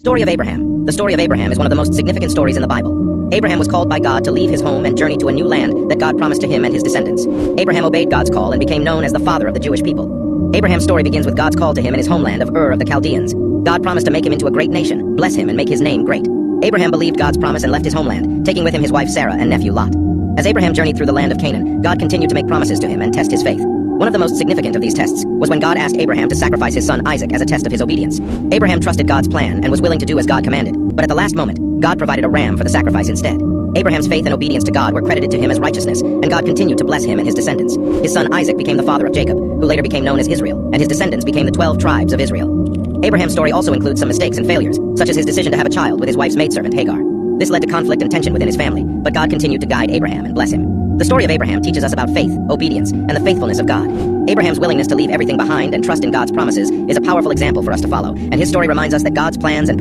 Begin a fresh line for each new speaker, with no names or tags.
Story of Abraham. The story of Abraham is one of the most significant stories in the Bible. Abraham was called by God to leave his home and journey to a new land that God promised to him and his descendants. Abraham obeyed God's call and became known as the father of the Jewish people. Abraham's story begins with God's call to him in his homeland of Ur of the Chaldeans. God promised to make him into a great nation, bless him, and make his name great. Abraham believed God's promise and left his homeland, taking with him his wife Sarah and nephew Lot. As Abraham journeyed through the land of Canaan, God continued to make promises to him and test his faith. One of the most significant of these tests was when God asked Abraham to sacrifice his son Isaac as a test of his obedience. Abraham trusted God's plan and was willing to do as God commanded, but at the last moment, God provided a ram for the sacrifice instead. Abraham's faith and obedience to God were credited to him as righteousness, and God continued to bless him and his descendants. His son Isaac became the father of Jacob, who later became known as Israel, and his descendants became the 12 tribes of Israel. Abraham's story also includes some mistakes and failures, such as his decision to have a child with his wife's maidservant Hagar. This led to conflict and tension within his family, but God continued to guide Abraham and bless him. The story of Abraham teaches us about faith, obedience, and the faithfulness of God. Abraham's willingness to leave everything behind and trust in God's promises is a powerful example for us to follow, and his story reminds us that God's plans and